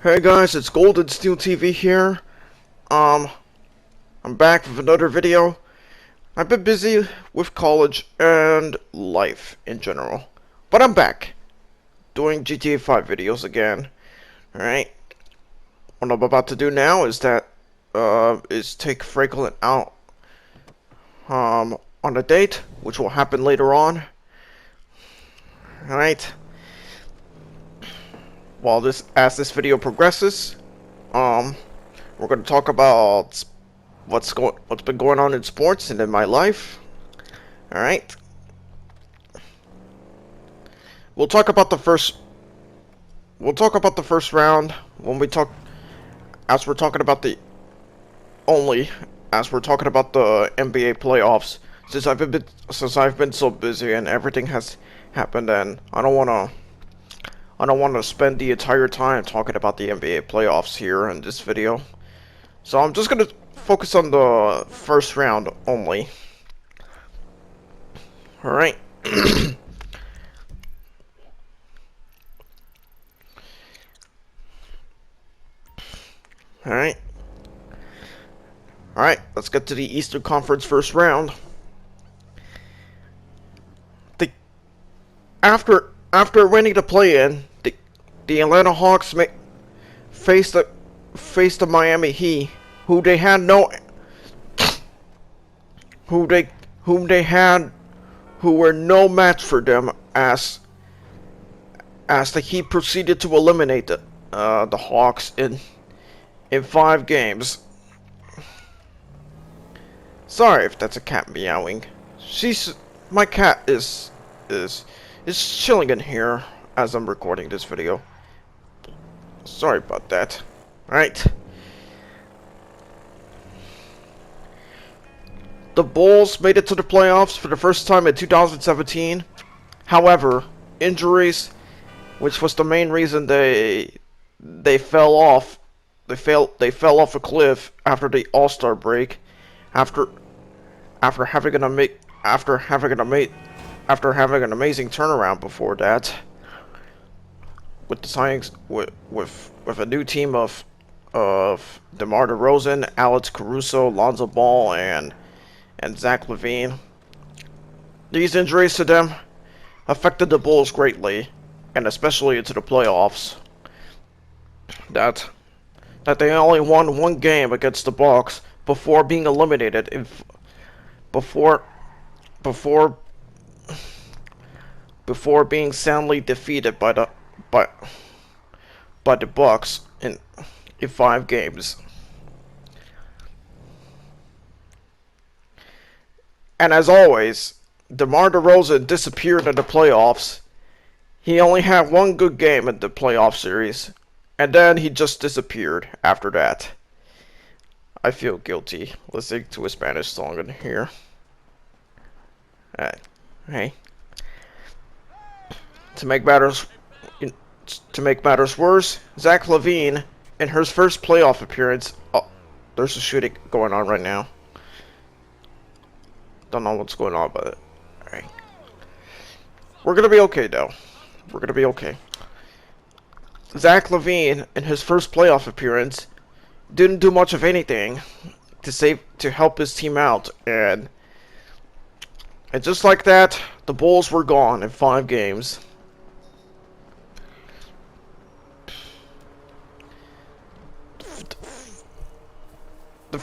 Hey guys, it's GoldenSteelTV here. I'm back with another video. I've been busy with college and life in general, but I'm back doing GTA 5 videos again. Alright, what I'm about to do now is take Franklin out on a date, which will happen later on. Alright. As this video progresses, we're going to talk about what's been going on in sports and in my life. All right. We'll talk about the first round when we talk as we're talking about the NBA playoffs, since I've been so busy and everything has happened, and I don't want to spend the entire time talking about the NBA playoffs here in this video. So I'm just going to focus on the first round only. Alright. Alright. Alright, let's get to the Eastern Conference first round. After winning the play-in, the Atlanta Hawks faced the Miami Heat, who were no match for them, as the Heat proceeded to eliminate the Hawks in 5 games. Sorry if that's a cat meowing. My cat is chilling in here as I'm recording this video. Sorry about that. Alright. The Bulls made it to the playoffs for the first time in 2017. However, injuries, which was the main reason they fell off a cliff after the All-Star break, after having an amazing turnaround before that, with the signings with a new team of DeMar DeRozan, Alex Caruso, Lonzo Ball, and Zach LaVine. These injuries to them affected the Bulls greatly, and especially into the playoffs. That they only won 1 game against the Bucks before being eliminated before being soundly defeated by the Bucks in 5 games. And as always, DeMar DeRozan disappeared in the playoffs. He only had 1 good game in the playoff series, and then he just disappeared after that. I feel guilty listening to a Spanish song in here. Hey. To make matters worse, Zach LaVine, in his first playoff appearance, there's a shooting going on right now. Don't know what's going on, but alright. We're gonna be okay though. We're gonna be okay. Zach LaVine, in his first playoff appearance, didn't do much of anything to help his team out, and just like that, the Bulls were gone in 5 games. The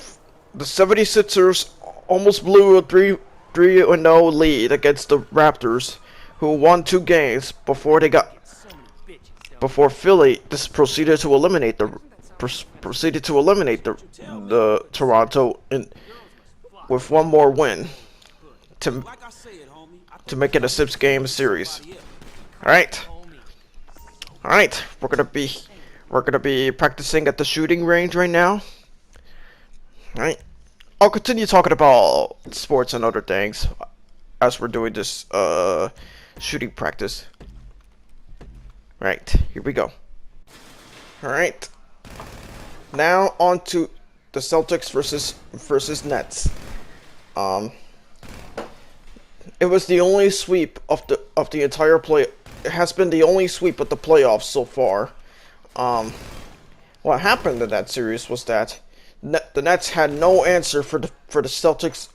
76ers almost blew a 3-0 lead against the Raptors, who won 2 games before Philly proceeded to eliminate the Toronto with 1 more win to make it a 6-game series. All right, we're gonna be practicing at the shooting range right now. Alright, I'll continue talking about sports and other things as we're doing this shooting practice. Right, here we go. Alright, now on to the Celtics versus Nets. It was the only sweep of the entire play. It has been the only sweep of the playoffs so far. what happened in that series was that the Nets had no answer for the Celtics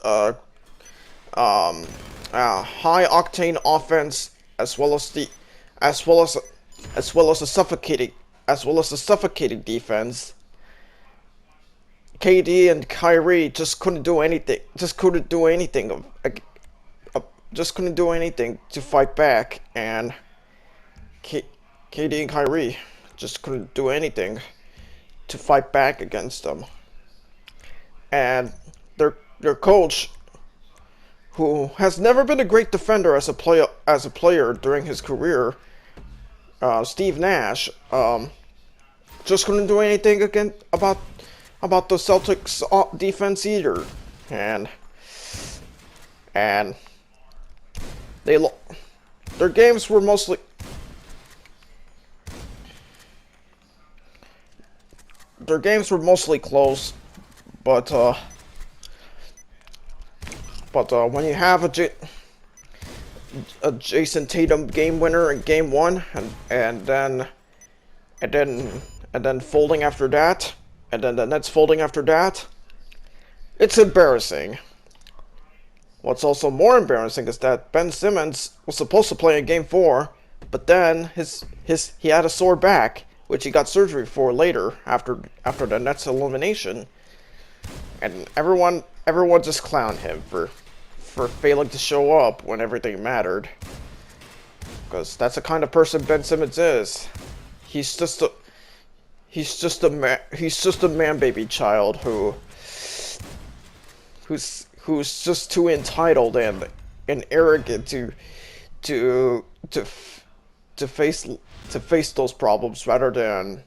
high octane offense, as well as the as well as as well as a suffocating defense. KD and Kyrie just couldn't do anything. Just couldn't do anything to fight back, and KD and Kyrie just couldn't do anything to fight back against them. And their coach, who has never been a great defender as a player during his career, Steve Nash, just couldn't do anything about the Celtics defense either, and their games were mostly close, but when you have a Jason Tatum game winner in game 1, and then folding after that, and then the Nets folding after that, it's embarrassing. What's also more embarrassing is that Ben Simmons was supposed to play in game 4, but then he had a sore back, which he got surgery for later after the Nets elimination, and everyone just clowned him for failing to show up when everything mattered, because that's the kind of person Ben Simmons is. He's just a man baby child who's just too entitled and arrogant to face those problems rather than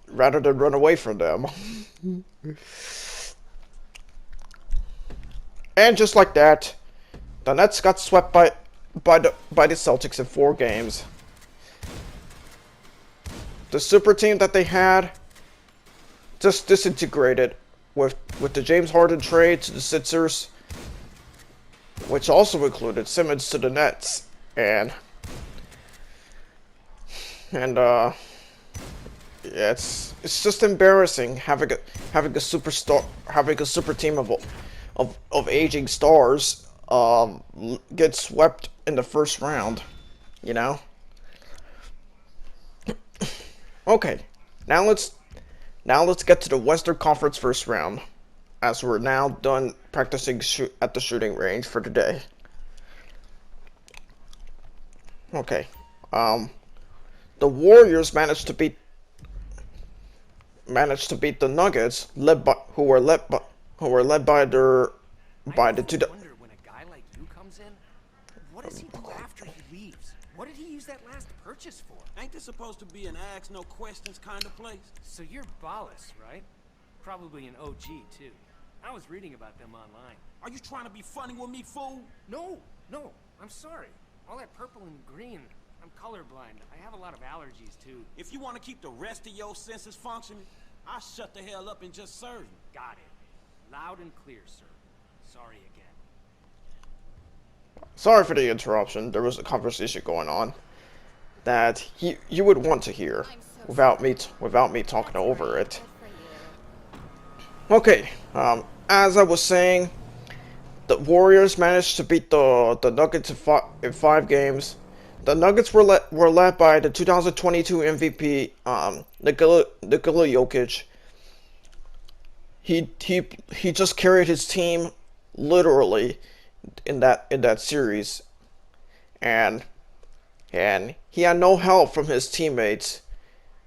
run away from them. And just like that, the Nets got swept by the Celtics in 4 games. The super team that they had just disintegrated with the James Harden trade to the Sixers, which also included Simmons to the Nets, and yeah, it's just embarrassing having a super team of aging stars get swept in the first round, you know. Okay, now let's get to the Western Conference first round, as we're now done practicing at the shooting range for today. Okay, the Warriors managed to beat the Nuggets, who were led by the two. I wonder when a guy like you comes in, what does he do after he leaves? What did he use that last purchase for? Ain't this supposed to be an ask no questions kind of place? So you're Ballas, right? Probably an OG too. I was reading about them online. Are you trying to be funny with me, fool? No, I'm sorry. All that purple and green, I'm colorblind. I have a lot of allergies too. If you want to keep the rest of your senses functioning, I'll shut the hell up and just serve you. Got it. Loud and clear, sir. Sorry again. Sorry for the interruption. There was a conversation going on that you would want to hear without me talking over it. Okay, as I was saying, the Warriors managed to beat the Nuggets in 5 games. The Nuggets were led by the 2022 MVP Nikola Jokic. He just carried his team literally in that series, and he had no help from his teammates,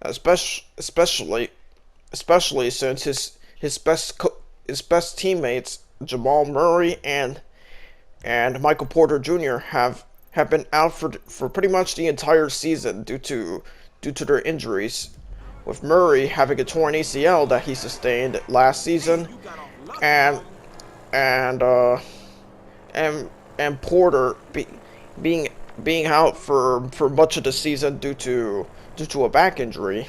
especially since his best teammates, Jamal Murray and Michael Porter Jr. have been out for pretty much the entire season due to their injuries, with Murray having a torn ACL that he sustained last season, and Porter being out for much of the season due to a back injury.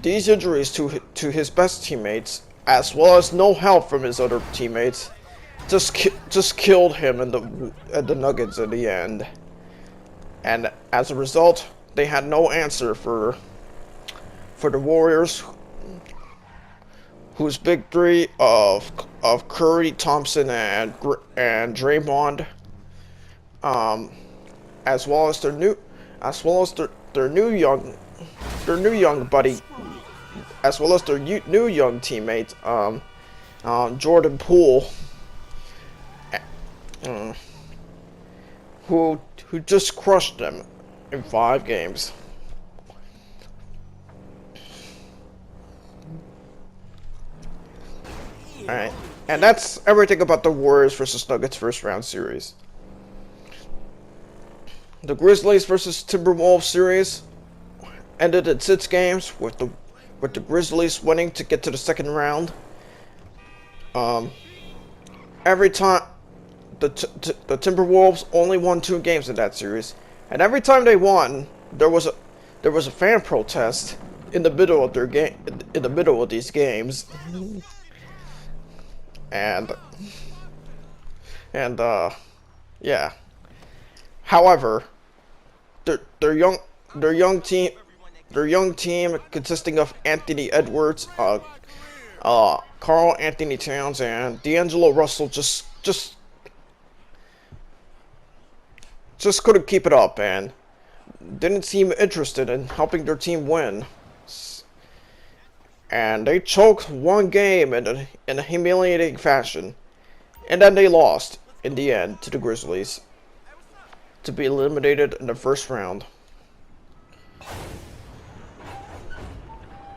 These injuries to his best teammates, as well as no help from his other teammates, just killed him and the Nuggets in the end. And as a result, they had no answer for the Warriors, whose big three of Curry, Thompson, and Draymond, as well as their new young buddy, as well as their new young teammate, Jordan Poole, who just crushed them in 5 games. Alright, and that's everything about the Warriors versus Nuggets first round series. The Grizzlies versus Timberwolves series ended in 6 games, with the Grizzlies winning to get to the second round. Every time the Timberwolves only won 2 games in that series, and every time they won, there was a fan protest in the middle of their game, in the middle of these games. And yeah. However, their young team consisting of Anthony Edwards, Karl Anthony Towns, and D'Angelo Russell just couldn't keep it up and didn't seem interested in helping their team win. And they choked 1 game in a humiliating fashion, and then they lost in the end to the Grizzlies to be eliminated in the first round.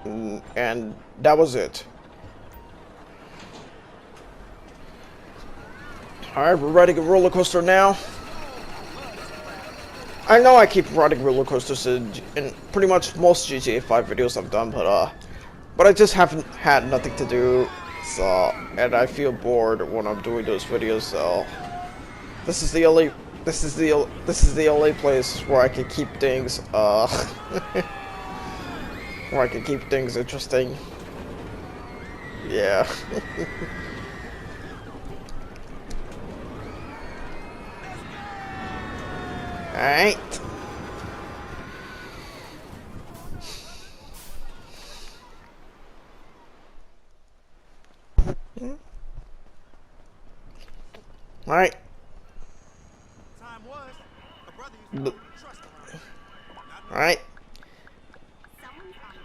And that was it. Alright, we're riding a roller coaster now. I know I keep riding roller coasters in pretty much most GTA 5 videos I've done, but I just haven't had nothing to do, and I feel bored when I'm doing those videos, so this is the only place where I can keep things where I can keep things interesting. Yeah. Alright. Alright. Alright.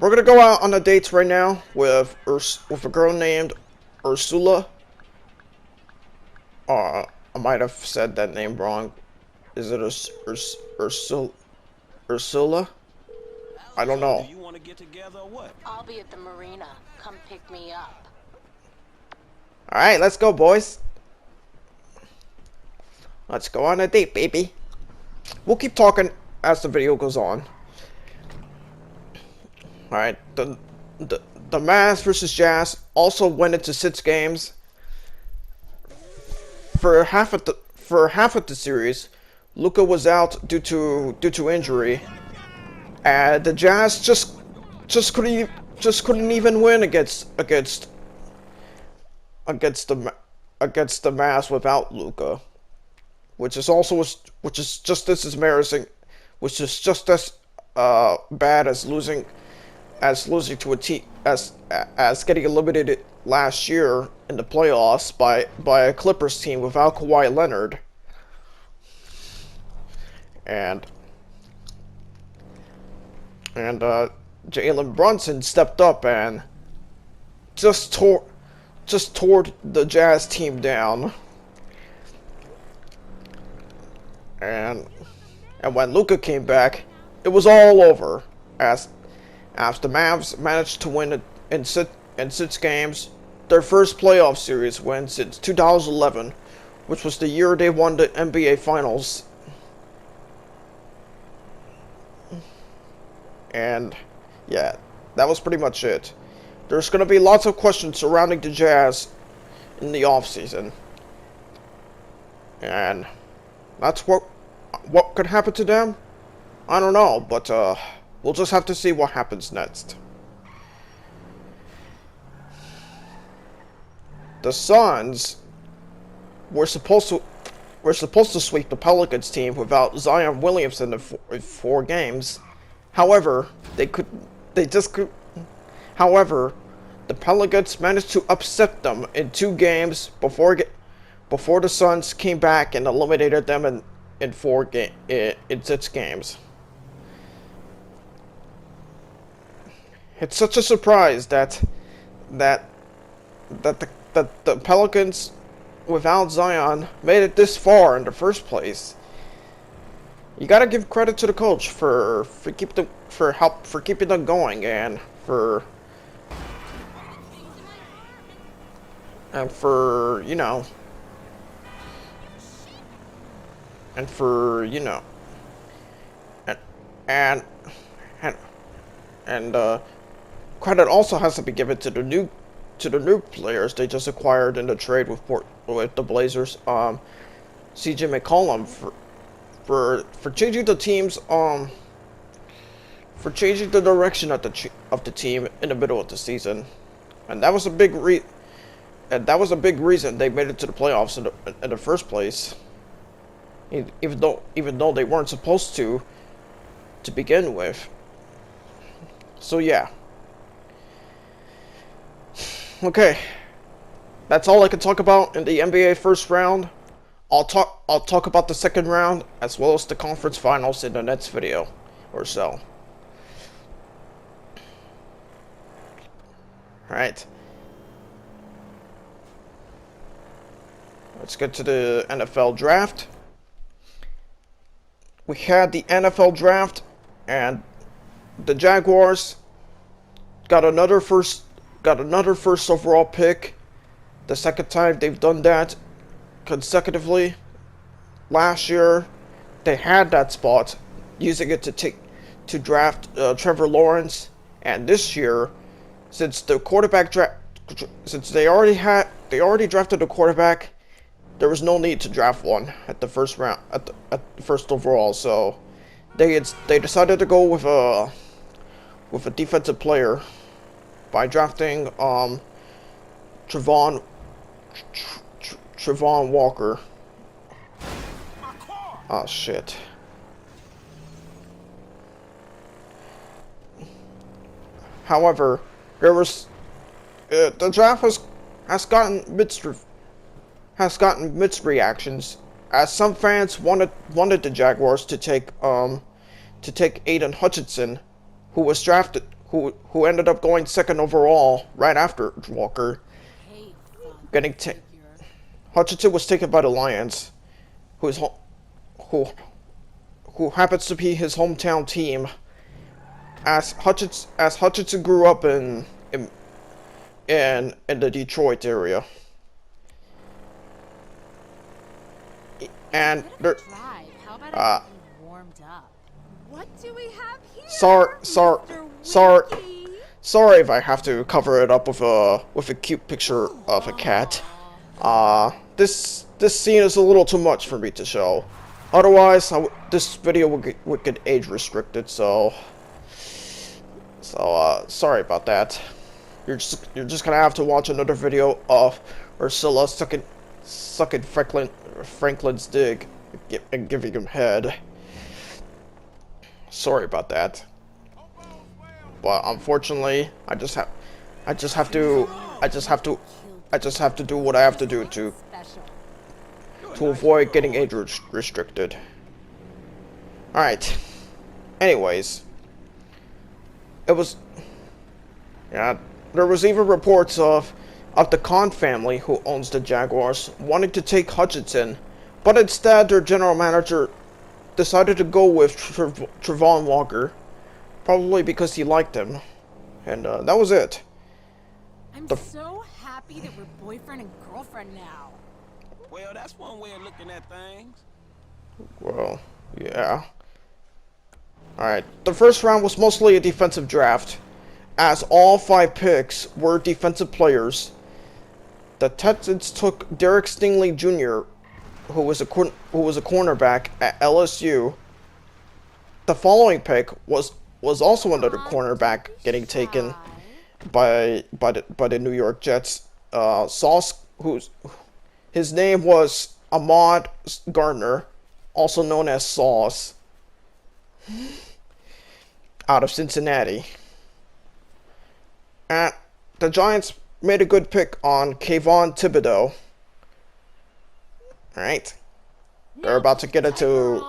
We're gonna go out on a date right now with a girl named Ursula. I might have said that name wrong. Is it Ursula? I don't know. Do you want to get together or what? I'll be at the marina. Come pick me up. Alright, let's go, boys. Let's go on a date, baby. We'll keep talking as the video goes on. Alright, the Mavs versus Jazz also went into 6 games. For half of the series, Luka was out due to injury, and the Jazz just couldn't even win against the Mavs without Luka, which is just as embarrassing, which is just as bad as losing to a team as getting eliminated last year in the playoffs by a Clippers team without Kawhi Leonard. And Jalen Brunson stepped up and just tore the Jazz team down. And when Luka came back, it was all over. As the Mavs managed to win in 6 games, their first playoff series win since 2011, which was the year they won the NBA Finals. And yeah, that was pretty much it. There's going to be lots of questions surrounding the Jazz in the offseason. And that's what could happen to them? I don't know, but we'll just have to see what happens next. The Suns were supposed to sweep the Pelicans team without Zion Williamson in 4 games, However, they just could. However, the Pelicans managed to upset them in 2 games before the Suns came back and eliminated them in 6 games. It's such a surprise that the Pelicans without Zion made it this far in the first place. You gotta give credit to the coach for keeping them going and for you know and credit also has to be given to the new players they just acquired in the trade with the Blazers. CJ McCollum for changing the team's for changing the direction of the team in the middle of the season, and that was a big reason they made it to the playoffs in the first place. Even though they weren't supposed to begin with. So yeah. Okay. That's all I can talk about in the NBA first round. I'll talk about the second round as well as the conference finals in the next video or so. Alright. Let's get to the NFL draft. We had the NFL draft, and the Jaguars got another first overall pick. The second time they've done that consecutively. Last year, they had that spot, using it to draft Trevor Lawrence, and this year, since they already drafted a quarterback, there was no need to draft one at the first round, at the first overall. So they decided to go with a defensive player by drafting Travon Walker. Oh shit. However, the draft has gotten mixed reactions, as some fans wanted the Jaguars to take Aiden Hutchinson, who was drafted, who ended up going second overall right after Walker. Hutchinson was taken by the Lions, who happens to be his hometown team, as Hutchinson grew up in the Detroit area. And there, warmed up. What do we have here? Sorry if I have to cover it up with a cute picture of a cat. This scene is a little too much for me to show. Otherwise, this video would get age restricted. So sorry about that. You're just gonna have to watch another video of Ursula sucking Franklin's dick and giving him head. Sorry about that. But unfortunately, I just have to do what I have to do to avoid getting age restricted. All right. Anyways, there was even reports of the Khan family, who owns the Jaguars, wanting to take Hutchinson, but instead their general manager decided to go with Travon Walker, probably because he liked him, and that was it. I'm so happy that we're boyfriend and girlfriend now. Well, that's one way of looking at things. Well, yeah. Alright, the first round was mostly a defensive draft, as all 5 picks were defensive players. The Texans took Derek Stingley Jr., who was a cornerback at LSU. The following pick was also another cornerback getting taken by the New York Jets. His name was Ahmad Gardner, also known as Sauce. out of Cincinnati. And the Giants made a good pick on Kayvon Thibodeau. Alright. They're about to get into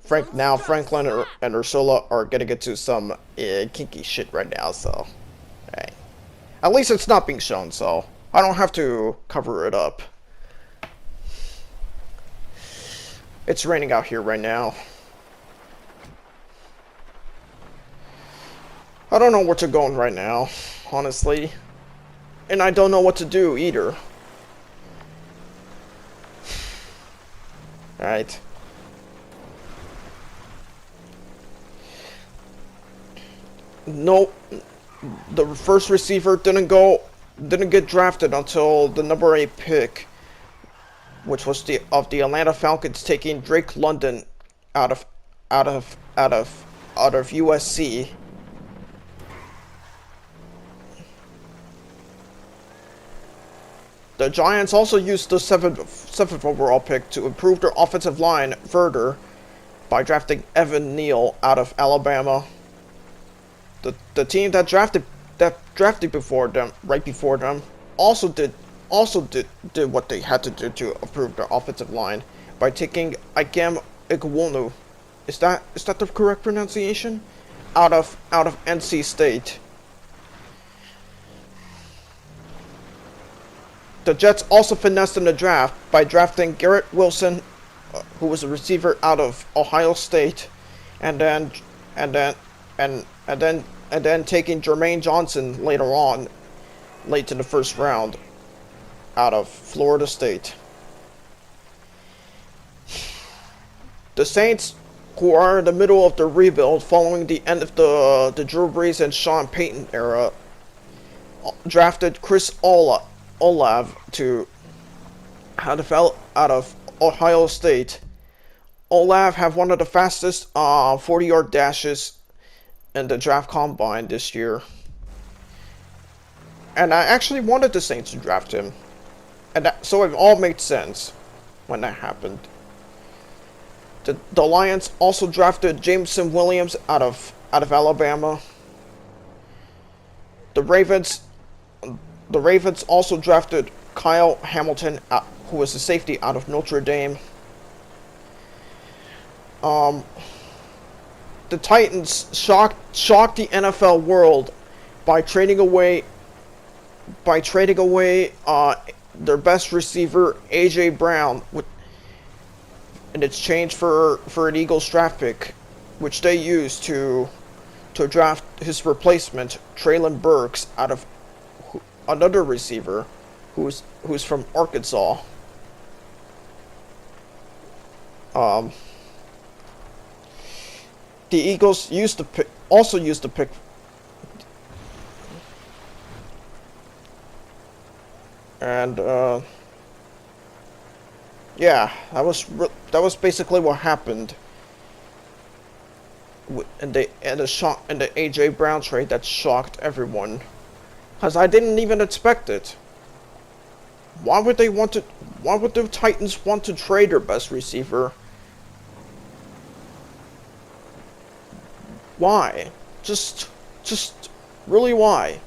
Franklin and Ursula are getting into some kinky shit right now, so hey. At least it's not being shown, so I don't have to cover it up. It's raining out here right now. I don't know where to go right now, honestly. And I don't know what to do either. Alright. No, the first receiver didn't get drafted until the number 8 pick, which was the Atlanta Falcons taking Drake London out of USC. The Giants also used the 7th overall pick to improve their offensive line further by drafting Evan Neal out of Alabama. The team that drafted before them, right before them, also did what they had to do to improve their offensive line by taking Ikem Ekwonu. Is that the correct pronunciation? Out of NC State. The Jets also finessed in the draft by drafting Garrett Wilson, who was a receiver out of Ohio State, and then taking Jermaine Johnson later on, late in the first round, out of Florida State. The Saints, who are in the middle of the rebuild following the end of the Drew Brees and Sean Payton era, drafted Chris Olave out of Ohio State. Olave have one of the fastest 40-yard dashes in the draft combine this year. And I actually wanted the Saints to draft him. And so it all made sense when that happened. The Lions also drafted Jameson Williams out of Alabama. The Ravens also drafted Kyle Hamilton, who was a safety out of Notre Dame. The Titans shocked the NFL world by trading away their best receiver AJ Brown in exchange for an Eagles draft pick, which they used to draft his replacement Treylon Burks out of another receiver who's from Arkansas. The Eagles also used the pick, and yeah, that was basically what happened in the AJ Brown trade that shocked everyone, because I didn't even expect it. Why would the Titans want to trade their best receiver? Why? Just really why?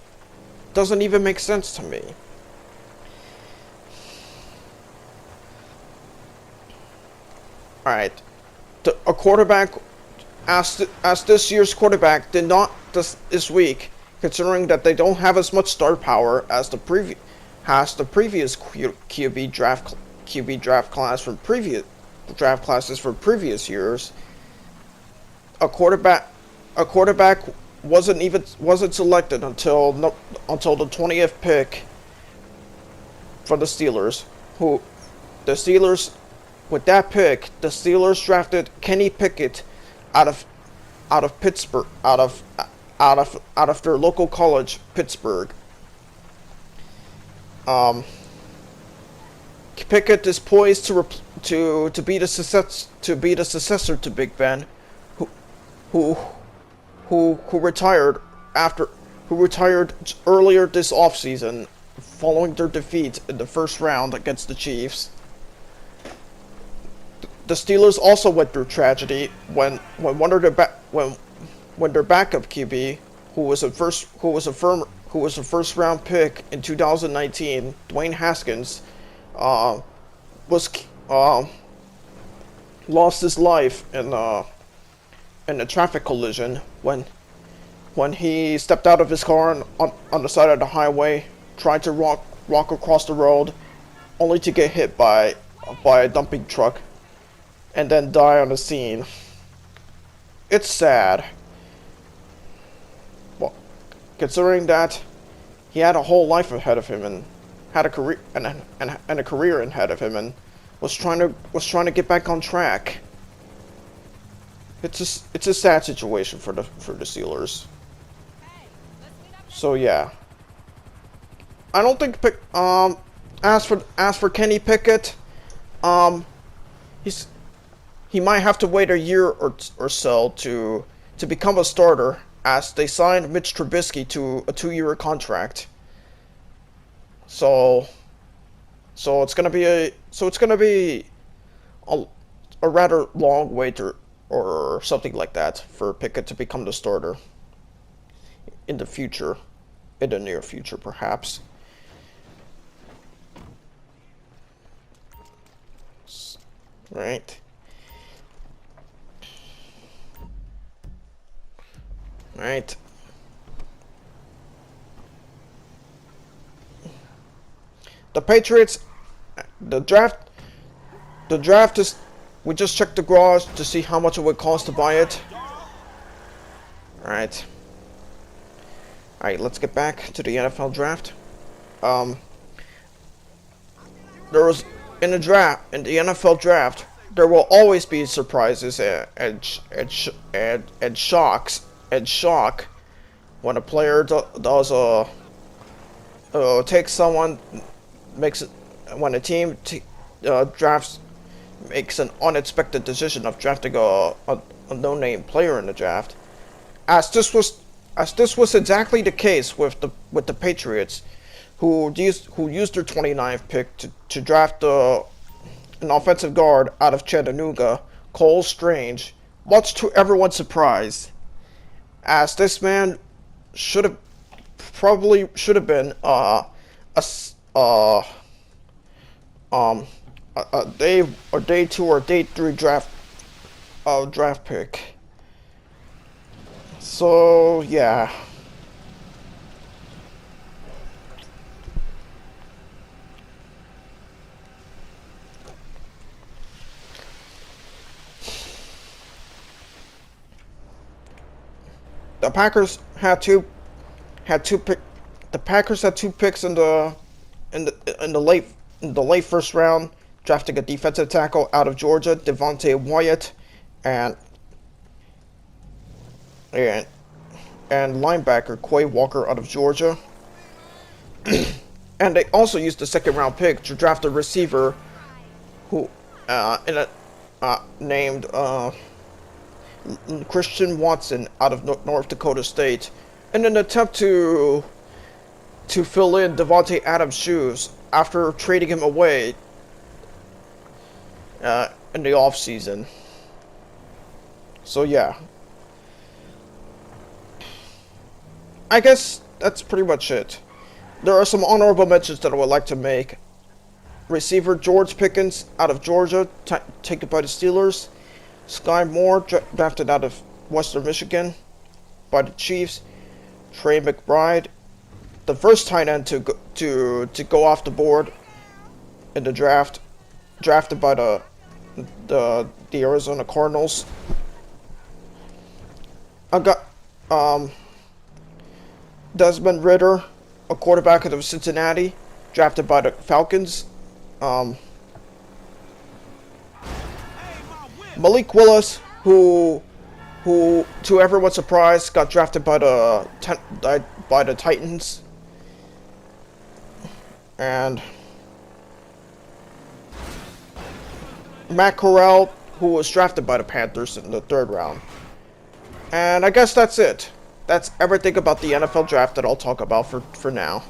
Doesn't even make sense to me. Alright. A quarterback, as this year's quarterback did not this week, considering that they don't have as much star power as the previous QB draft class from previous draft classes from previous years. A quarterback wasn't selected until the 20th pick for the Steelers. With that pick, the Steelers drafted Kenny Pickett out of Pittsburgh, out of their local college, Pittsburgh. Pickett is poised to be the successor to Big Ben, who retired earlier this offseason following their defeat in the first round against the Chiefs. The Steelers also went through tragedy when one of their when their backup QB, who was a first round pick in 2019, Dwayne Haskins, was lost his life in a traffic collision when he stepped out of his car on the side of the highway, tried to walk across the road, only to get hit by a dumping truck, and then die on the scene. It's sad. Well, considering that he had a whole life ahead of him and had a career and a career ahead of him and was trying to get back on track. It's a sad situation for the Steelers. So yeah, I don't think as for Kenny Pickett, he might have to wait a year or so to become a starter, as they signed Mitch Trubisky to a 2-year contract. So it's gonna be a rather long wait or something like that for Pickett to become the starter in the near future, perhaps. Right. Right. The Patriots, the draft is, we just checked the garage to see how much it would cost to buy it. Alright, let's get back to the NFL draft. There was, in the NFL draft, there will always be surprises and shock when a player takes someone, when a team makes an unexpected decision of drafting a no-name player in the draft, as this was exactly the case with the Patriots, who used their 29th pick to draft an offensive guard out of Chattanooga, Cole Strange, much to everyone's surprise, as this man probably should have been a day 2 or day 3 draft pick. So yeah. The Packers had two picks in the late first round, drafting a defensive tackle out of Georgia, Devontae Wyatt, and linebacker Quay Walker out of Georgia. And they also used the second round pick to draft a receiver who named Christian Watson out of North Dakota State, in an attempt to fill in Devontae Adams' shoes after trading him away in the offseason. So yeah, I guess that's pretty much it. There are some honorable mentions that I would like to make. Receiver George Pickens out of Georgia, taken by the Steelers. Sky Moore, drafted out of Western Michigan by the Chiefs. Trey McBride, the first tight end to go off the board in the draft, drafted by the Arizona Cardinals. I got Desmond Ridder, a quarterback out of Cincinnati, drafted by the Falcons. Malik Willis, who to everyone's surprise got drafted by the Titans, and Matt Corral, who was drafted by the Panthers in the 3rd round. And I guess that's it. That's everything about the NFL draft that I'll talk about for now.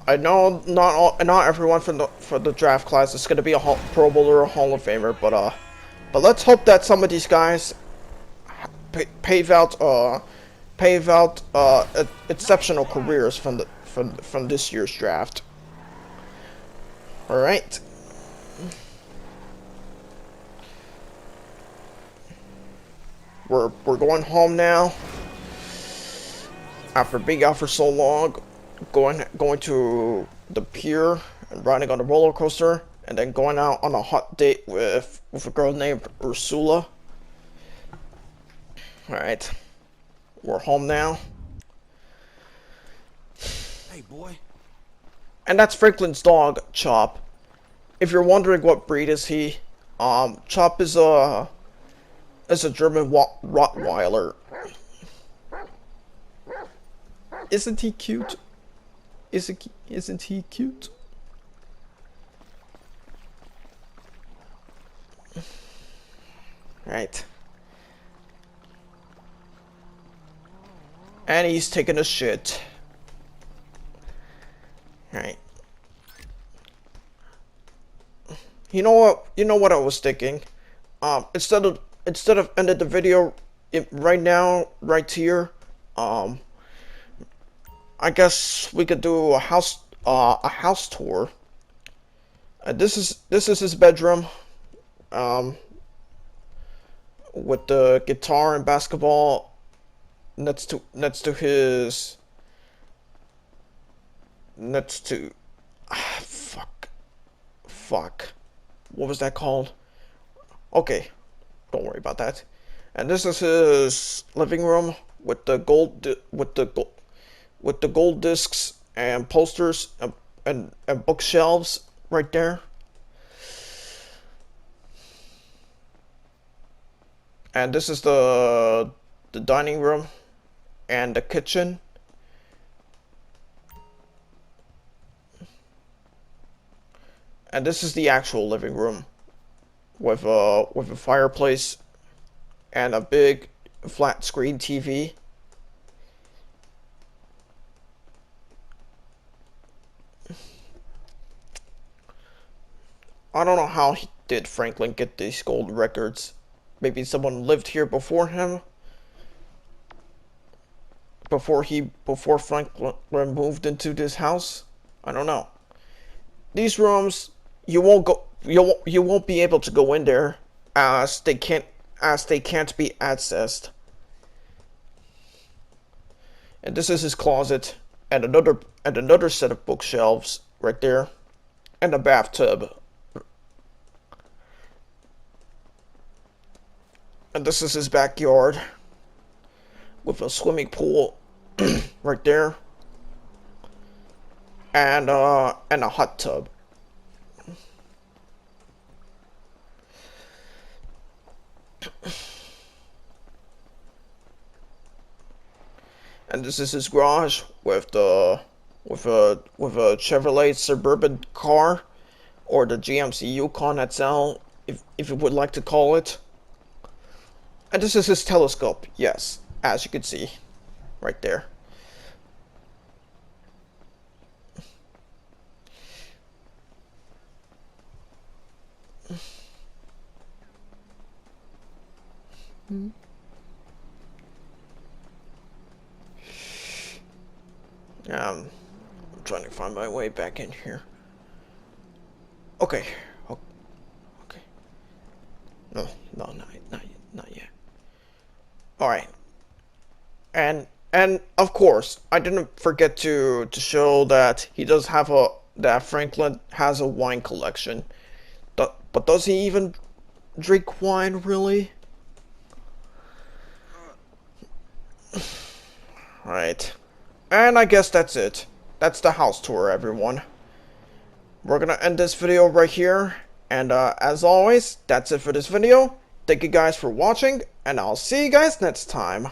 I know not everyone for the draft class is going to be a Pro Bowler or a Hall of Famer, but But let's hope that some of these guys pave out exceptional careers from this year's draft. All right. We're going home now. After being out for so long, going to the pier and riding on the roller coaster, and then going out on a hot date with a girl named Ursula. All right, we're home now. Hey, boy. And that's Franklin's dog, Chop. If you're wondering what breed is he, Chop is a German Rottweiler. Isn't he cute? Isn't he cute? Right. And he's taking a shit. Right. You know what? You know what I was thinking. Instead of ending the video right now, right here. I guess we could do a house tour. This is his bedroom. With the guitar and basketball next to fuck. What was that called? Okay, don't worry about that. And this is his living room with the gold discs and posters and bookshelves right there. And this is the dining room and the kitchen. And this is the actual living room with a fireplace and a big flat screen TV. I don't know how did Franklin get these gold records. Maybe someone lived here before him. Before Franklin moved into this house. I don't know. These rooms, you won't be able to go in there as they can't be accessed. And this is his closet and another set of bookshelves right there and a bathtub. And this is his backyard with a swimming pool right there and a hot tub. And this is his garage with a Chevrolet Suburban car, or the GMC Yukon XL, if you would like to call it. And this is his telescope, yes, as you can see, right there. I'm trying to find my way back in here. Okay. Okay. No, not yet. Alright. And of course, I didn't forget to show that he does have that Franklin has a wine collection. But does he even drink wine, really? Alright. And I guess that's it. That's the house tour, everyone. We're gonna end this video right here. And as always, that's it for this video. Thank you guys for watching, and I'll see you guys next time.